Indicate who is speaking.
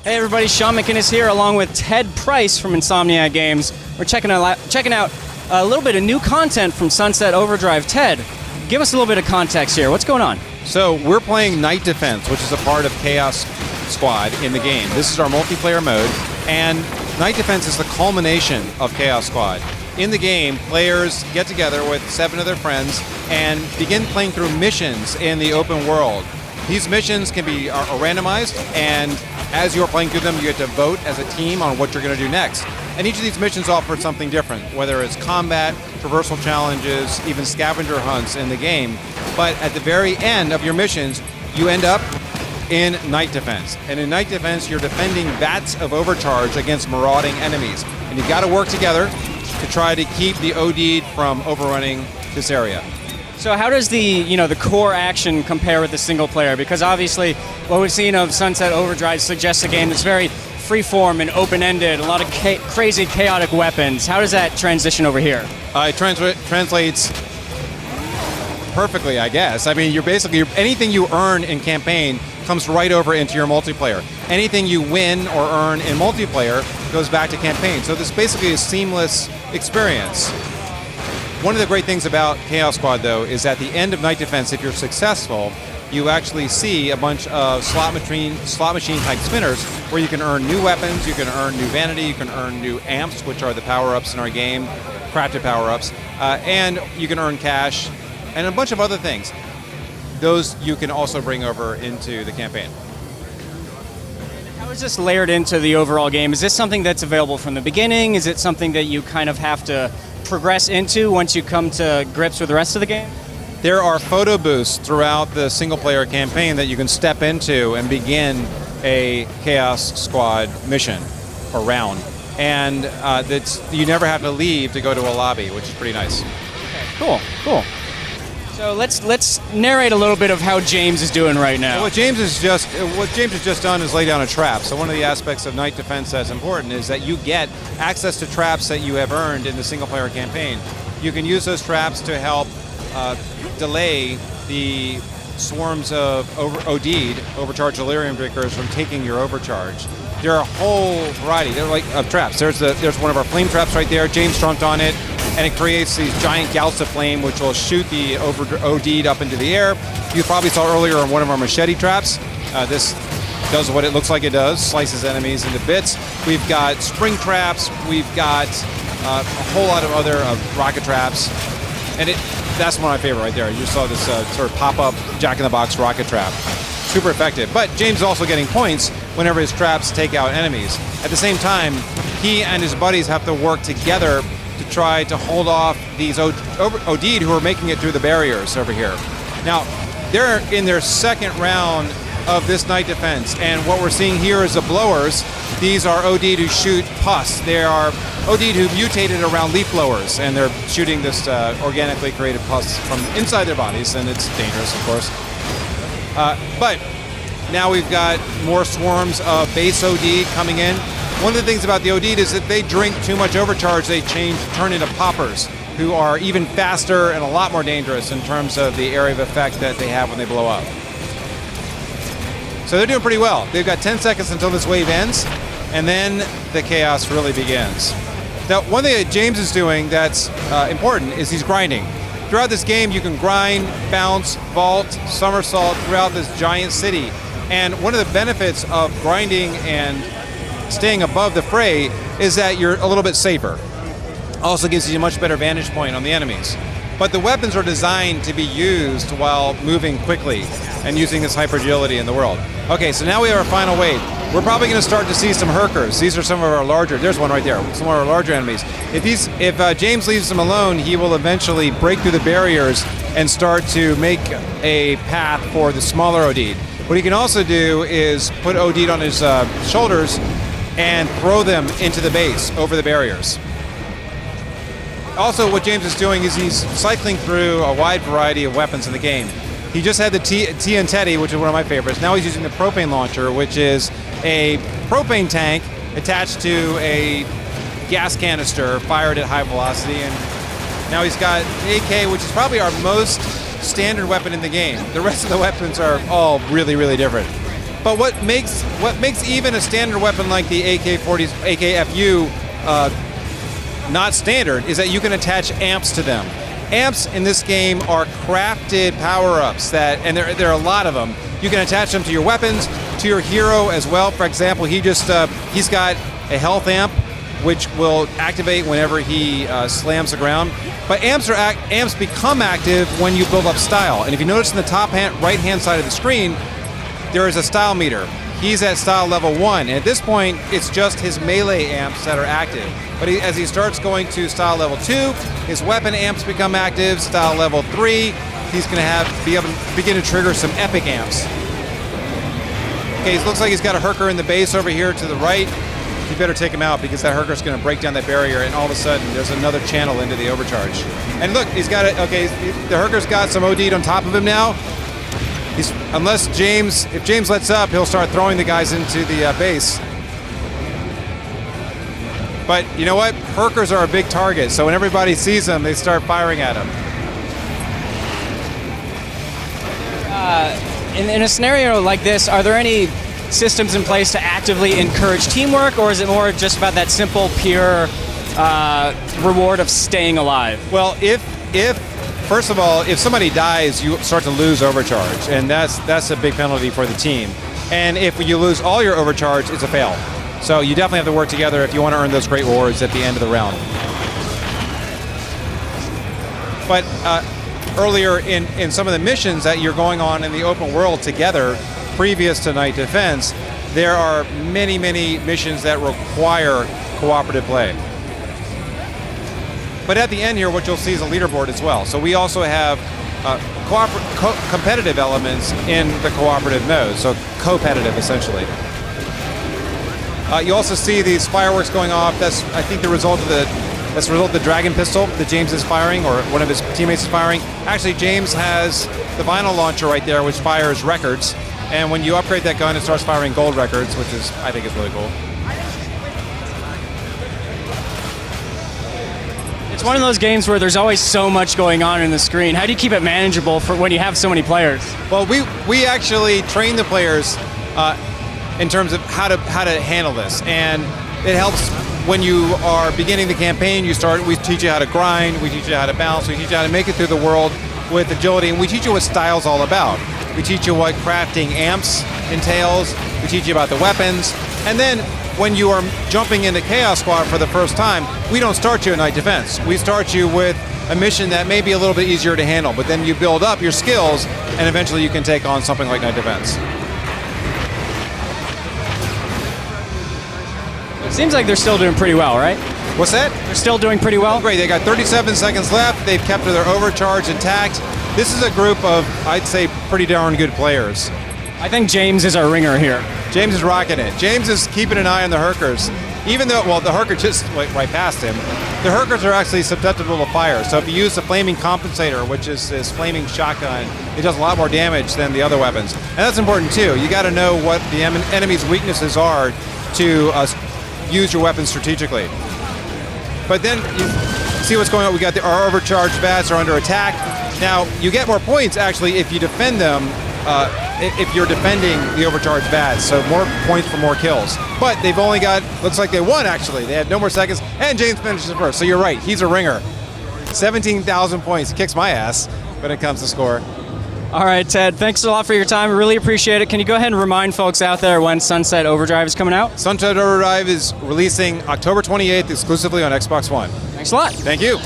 Speaker 1: Hey everybody, Sean McInnes here along with Ted Price from Insomniac Games. We're checking out a little bit of new content from Sunset Overdrive. Ted, give us a little bit of context here. What's going on?
Speaker 2: So we're playing Night Defense, which is a part of Chaos Squad in the game. This is our multiplayer mode, and Night Defense is the culmination of Chaos Squad. In the game, players get together with 7 of their friends and begin playing through missions in the open world. These missions can be randomized, and as you're playing through them, you get to vote as a team on what you're going to do next. And each of these missions offer something different, whether it's combat, traversal challenges, even scavenger hunts in the game. But at the very end of your missions, you end up in Night Defense. And in Night Defense, you're defending vats of overcharge against marauding enemies. And you've got to work together to try to keep the OD from overrunning this area.
Speaker 1: So how does the core action compare with the single player? Because obviously what we've seen of Sunset Overdrive suggests a game that's very freeform and open-ended, a lot of crazy chaotic weapons. How does that transition over here?
Speaker 2: It translates perfectly, I guess. I mean, anything you earn in campaign comes right over into your multiplayer. Anything you win or earn in multiplayer goes back to campaign. So this basically is a seamless experience. One of the great things about Chaos Squad, though, is at the end of Night Defense, if you're successful, you actually see a bunch of slot machine type spinners where you can earn new weapons, you can earn new vanity, you can earn new amps, which are the power-ups in our game, crafted power-ups, and you can earn cash, and a bunch of other things. Those you can also bring over into the campaign.
Speaker 1: How is this layered into the overall game? Is this something that's available from the beginning? Is it something that you kind of have to progress into once you come to grips with the rest of the game?
Speaker 2: There are photo booths throughout the single-player campaign that you can step into and begin a Chaos Squad mission or round. And you never have to leave to go to a lobby, which is pretty nice.
Speaker 1: Okay, cool. So let's narrate a little bit of how James is doing right now.
Speaker 2: Well, what James has just done is lay down a trap. So one of the aspects of Night Defense that's important is that you get access to traps that you have earned in the single-player campaign. You can use those traps to help delay the swarms of OD'd, overcharged delirium drinkers, from taking your overcharge. There are a whole variety. They're like of traps. There's one of our flame traps right there. James trunked on it, and it creates these giant gouts of flame which will shoot the OD'd up into the air. You probably saw earlier on one of our machete traps. This does what it looks like it does, slices enemies into bits. We've got spring traps. We've got a whole lot of other rocket traps, and that's one of my favorite right there. You saw this sort of pop-up Jack-in-the-Box rocket trap. Super effective. But James is also getting points whenever his traps take out enemies. At the same time, he and his buddies have to work together to try to hold off these OD'd who are making it through the barriers over here. Now, they're in their second round of this Night Defense, and what we're seeing here is the blowers. These are OD'd who shoot pus. They are OD'd who mutated around leaf blowers, and they're shooting this organically created pus from inside their bodies, and it's dangerous, of course. But now we've got more swarms of base OD coming in. One of the things about the OD is that they drink too much overcharge, they turn into poppers, who are even faster and a lot more dangerous in terms of the area of effect that they have when they blow up. So they're doing pretty well. They've got 10 seconds until this wave ends, and then the chaos really begins. Now, one thing that James is doing that's important is he's grinding. Throughout this game, you can grind, bounce, vault, somersault throughout this giant city. And one of the benefits of grinding and staying above the fray is that you're a little bit safer. Also gives you a much better vantage point on the enemies. But the weapons are designed to be used while moving quickly and using this hyper-agility in the world. Okay, so now we have our final wave. We're probably going to start to see some Herkers. These are some of our larger, there's one right there, some of our larger enemies. If James leaves them alone, he will eventually break through the barriers and start to make a path for the smaller OD. What he can also do is put OD on his shoulders and throw them into the base over the barriers. Also, what James is doing is he's cycling through a wide variety of weapons in the game. He just had the TNT, which is one of my favorites. Now he's using the propane launcher, which is a propane tank attached to a gas canister fired at high velocity. And now he's got AK, which is probably our most standard weapon in the game. The rest of the weapons are all really, really different. But what makes even a standard weapon like the AKFU not standard is that you can attach amps to them. Amps in this game are crafted power-ups and there are a lot of them. You can attach them to your weapons, to your hero as well. For example, he's got a health amp, which will activate whenever he slams the ground. But amps become active when you build up style. And if you notice in the top right-hand side of the screen, there is a style meter. He's at style level 1, and at this point, it's just his melee amps that are active. But as he starts going to style level 2, his weapon amps become active. Style level 3, he's going to be able to begin to trigger some epic amps. Okay, it looks like he's got a Herker in the base over here to the right. You better take him out because that Herker's going to break down that barrier, and all of a sudden, there's another channel into the overcharge. And look, he's got it. Okay, the Herker's got some OD'd on top of him now. If James lets up, he'll start throwing the guys into the base. But you know what? Herkers are a big target, so when everybody sees them, they start firing at them.
Speaker 1: In a scenario like this, are there any systems in place to actively encourage teamwork, or is it more just about that simple, pure reward of staying alive?
Speaker 2: Well, first of all, if somebody dies, you start to lose overcharge, and that's a big penalty for the team. And if you lose all your overcharge, it's a fail. So you definitely have to work together if you want to earn those great rewards at the end of the round. But earlier in some of the missions that you're going on in the open world together, previous to Night Defense, there are many, many missions that require cooperative play. But at the end here, what you'll see is a leaderboard as well. So we also have competitive elements in the cooperative mode, so competitive essentially. You also see these fireworks going off. That's, I think, the result of the dragon pistol that James is firing, or one of his teammates is firing. Actually, James has the vinyl launcher right there, which fires records. And when you upgrade that gun, it starts firing gold records, which I think is really cool.
Speaker 1: It's one of those games where there's always so much going on in the screen. How do you keep it manageable for when you have so many players?
Speaker 2: Well, we actually train the players in terms of how to handle this, and it helps when you are beginning the campaign. We teach you how to grind, we teach you how to balance, we teach you how to make it through the world with agility, and we teach you what style's all about. We teach you what crafting amps entails, we teach you about the weapons, and then when you are jumping into Chaos Squad for the first time, we don't start you at Night Defense. We start you with a mission that may be a little bit easier to handle, but then you build up your skills, and eventually you can take on something like Night Defense.
Speaker 1: It seems like they're still doing pretty well, right?
Speaker 2: What's that?
Speaker 1: They're still doing pretty well?
Speaker 2: Great, they got 37 seconds left. They've kept their overcharge intact. This is a group of, I'd say, pretty darn good players.
Speaker 1: I think James is our ringer here.
Speaker 2: James is rocking it. James is keeping an eye on the Herkers. Even though, well, the Herker just went right past him. The Herkers are actually susceptible to fire. So if you use the flaming compensator, which is this flaming shotgun, it does a lot more damage than the other weapons. And that's important too. You got to know what the enemy's weaknesses are to use your weapons strategically. But then you see what's going on. We got our overcharged bats are under attack. Now, you get more points actually if you defend them, if you're defending the overcharged bats, so more points for more kills. But they've only got, looks like they won actually. They had no more seconds, and James finishes first. So you're right, he's a ringer. 17,000 points, kicks my ass when it comes to score.
Speaker 1: All right, Ted, thanks a lot for your time. I really appreciate it. Can you go ahead and remind folks out there when Sunset Overdrive is coming out?
Speaker 2: Sunset Overdrive is releasing October 28th exclusively on Xbox One.
Speaker 1: Thanks a lot.
Speaker 2: Thank you.